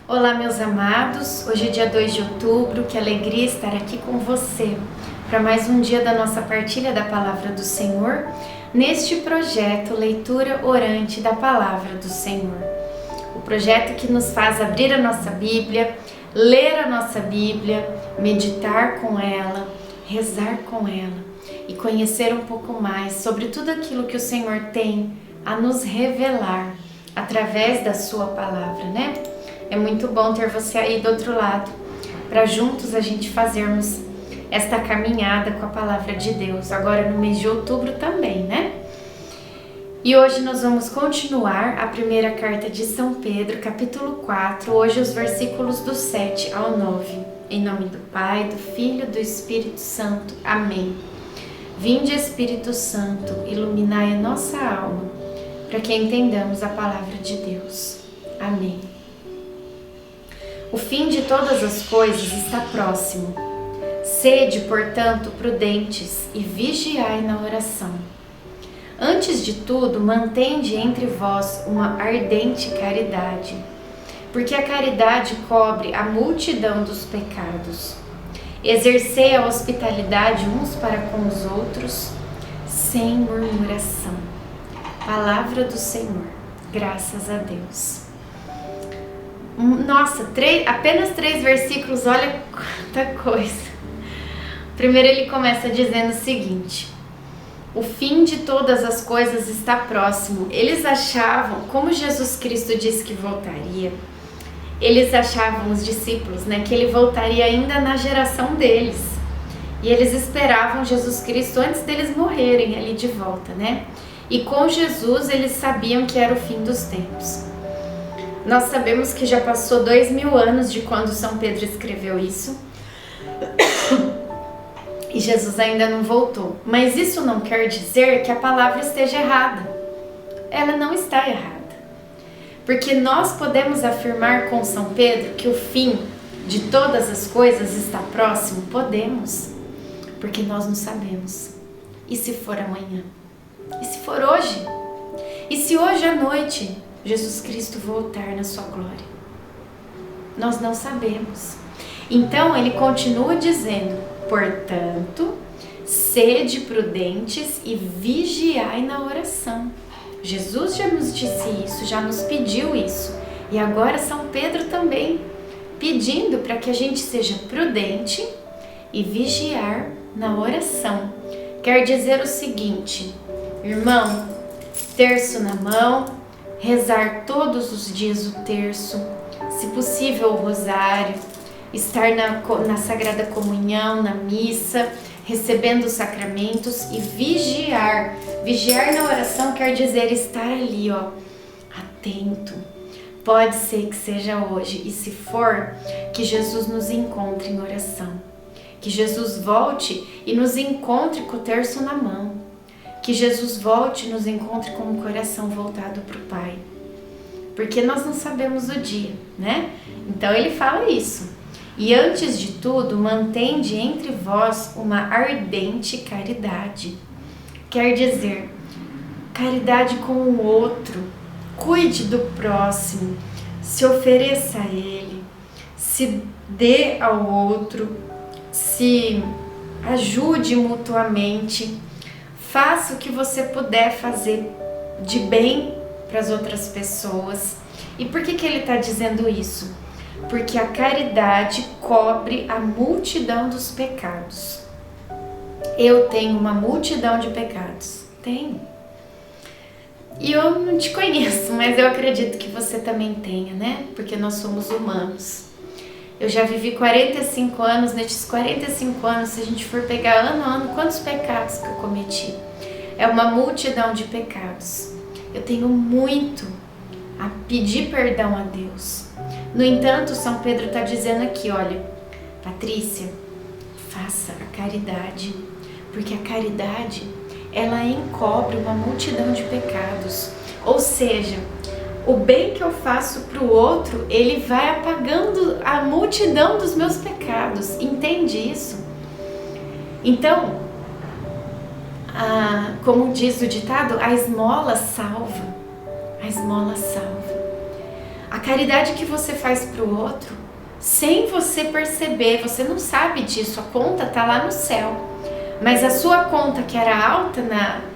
Olá, meus amados, hoje é dia 2 de outubro, que alegria estar aqui com você para mais um dia da nossa partilha da Palavra do Senhor, neste projeto Leitura Orante da Palavra do Senhor. O projeto que nos faz abrir a nossa Bíblia, ler a nossa Bíblia, meditar com ela, rezar com ela e conhecer um pouco mais sobre tudo aquilo que o Senhor tem a nos revelar através da sua palavra, né? É muito bom ter você aí do outro lado, para juntos a gente fazermos esta caminhada com a palavra de Deus, agora no mês de outubro também, né? E hoje nós vamos continuar a primeira carta de São Pedro, capítulo 4, hoje os versículos do 7 ao 9. Em nome do Pai, do Filho e do Espírito Santo. Amém. Vinde, Espírito Santo, iluminai a nossa alma, para que entendamos a palavra de Deus. Amém. O fim de todas as coisas está próximo. Sede, portanto, prudentes e vigiai na oração. Antes de tudo, mantende entre vós uma ardente caridade, porque a caridade cobre a multidão dos pecados. Exercei a hospitalidade uns para com os outros, sem murmuração. Palavra do Senhor. Graças a Deus. Nossa, apenas 3 versículos, olha quanta coisa. Primeiro ele começa dizendo o seguinte: o fim de todas as coisas está próximo. Eles achavam, como Jesus Cristo disse que voltaria, eles achavam, os discípulos, né, que ele voltaria ainda na geração deles. E eles esperavam Jesus Cristo antes deles morrerem ali de volta, né? E com Jesus eles sabiam que era o fim dos tempos. Nós sabemos que já passou 2000 anos de quando São Pedro escreveu isso e Jesus ainda não voltou. Mas isso não quer dizer que a palavra esteja errada. Ela não está errada. Porque nós podemos afirmar com São Pedro que o fim de todas as coisas está próximo? Podemos. Porque nós não sabemos. E se for amanhã? E se for hoje? E se hoje à noite Jesus Cristo voltar na sua glória? Nós não sabemos. Então ele continua dizendo: portanto, sede prudentes e vigiai na oração. Jesus já nos disse isso, já nos pediu isso. E agora São Pedro também pedindo para que a gente seja prudente e vigiar na oração. Quer dizer o seguinte, irmão, terço na mão, rezar todos os dias o terço, se possível o rosário, estar na Sagrada Comunhão, na missa, recebendo os sacramentos e vigiar. Vigiar na oração quer dizer estar ali, ó, atento. Pode ser que seja hoje, e se for, que Jesus nos encontre em oração. Que Jesus volte e nos encontre com o terço na mão. Que Jesus volte e nos encontre com o coração voltado para o Pai. Porque nós não sabemos o dia, né? Então ele fala isso. E antes de tudo, mantende entre vós uma ardente caridade. Quer dizer, caridade com o outro. Cuide do próximo. Se ofereça a ele. Se dê ao outro. Se ajude mutuamente. Faça o que você puder fazer de bem para as outras pessoas. E por que ele está dizendo isso? Porque a caridade cobre a multidão dos pecados. Eu tenho uma multidão de pecados. Tenho. E eu não te conheço, mas eu acredito que você também tenha, né? Porque nós somos humanos. Eu já vivi 45 anos, nesses 45 anos, se a gente for pegar ano a ano, quantos pecados que eu cometi? É uma multidão de pecados. Eu tenho muito a pedir perdão a Deus. No entanto, São Pedro está dizendo aqui, olha, Patrícia, faça a caridade, porque a caridade, ela encobre uma multidão de pecados. Ou seja, o bem que eu faço para o outro, ele vai apagando a multidão dos meus pecados. Entende isso? Então, como diz o ditado, a esmola salva. A esmola salva. A caridade que você faz para o outro, sem você perceber, você não sabe disso, a conta está lá no céu. Mas a sua conta, que era alta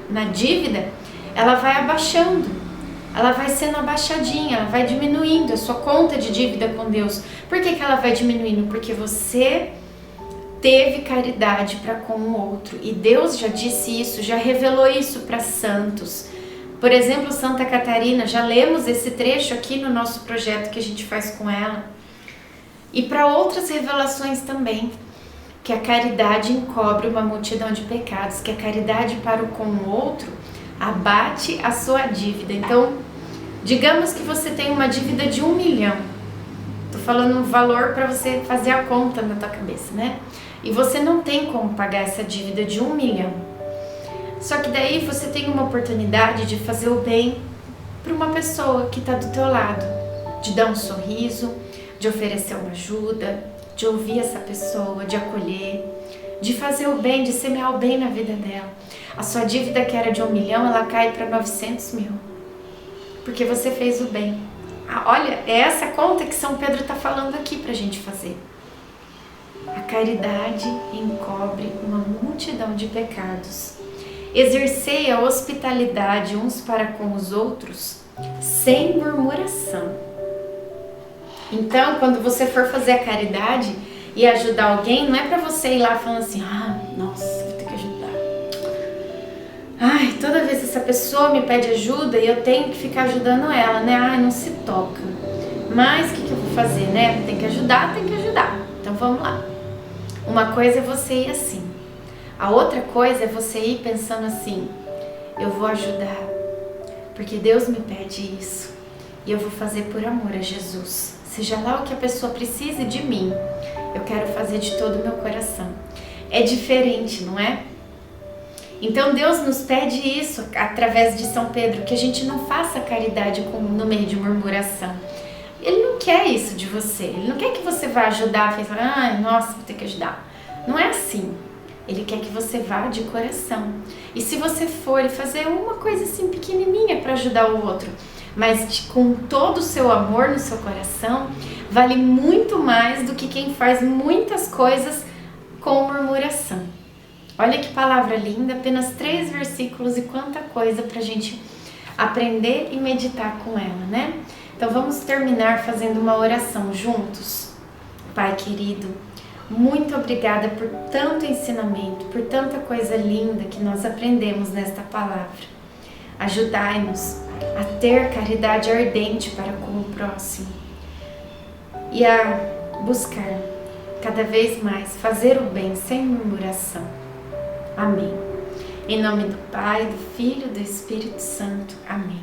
na dívida, ela vai abaixando, ela vai sendo abaixadinha, ela vai diminuindo a sua conta de dívida com Deus. Por que ela vai diminuindo? Porque você teve caridade para com o outro. E Deus já disse isso, já revelou isso para santos. Por exemplo, Santa Catarina, já lemos esse trecho aqui no nosso projeto que a gente faz com ela. E para outras revelações também, que a caridade encobre uma multidão de pecados, que a caridade para com o outro abate a sua dívida. Então, digamos que você tem uma dívida de 1 milhão. Tô falando um valor para você fazer a conta na tua cabeça, né? E você não tem como pagar essa dívida de 1 milhão. Só que daí você tem uma oportunidade de fazer o bem para uma pessoa que está do teu lado, de dar um sorriso, de oferecer uma ajuda, de ouvir essa pessoa, de acolher, de fazer o bem, de semear o bem na vida dela. A sua dívida, que era de 1 milhão, ela cai para 900 mil, porque você fez o bem. Olha, é essa conta que São Pedro está falando aqui para a gente fazer. A caridade encobre uma multidão de pecados. Exercei a hospitalidade uns para com os outros sem murmuração. Então, quando você for fazer a caridade e ajudar alguém, não é para você ir lá falando assim, nossa, vou ter que ajudar. Ai, toda vez essa pessoa me pede ajuda e eu tenho que ficar ajudando ela, né? Não se toca. Mas o que eu vou fazer, né? Tem que ajudar, tem que ajudar. Então vamos lá. Uma coisa é você ir assim. A outra coisa é você ir pensando assim, eu vou ajudar, porque Deus me pede isso. E eu vou fazer por amor a Jesus. Seja lá o que a pessoa precise de mim, eu quero fazer de todo o meu coração. É diferente, não é? Então Deus nos pede isso através de São Pedro, que a gente não faça caridade no meio de murmuração. Ele não quer isso de você, ele não quer que você vá ajudar, nossa, vou ter que ajudar. Não é assim. Ele quer que você vá de coração. E se você for e fazer uma coisa assim pequenininha para ajudar o outro, mas com todo o seu amor no seu coração, vale muito mais do que quem faz muitas coisas com murmuração. Olha que palavra linda, apenas 3 versículos e quanta coisa para a gente aprender e meditar com ela, né? Então vamos terminar fazendo uma oração juntos. Pai querido, muito obrigada por tanto ensinamento, por tanta coisa linda que nós aprendemos nesta palavra. Ajudai-nos a ter caridade ardente para com o próximo e a buscar cada vez mais fazer o bem sem murmuração. Amém. Em nome do Pai, do Filho e do Espírito Santo. Amém.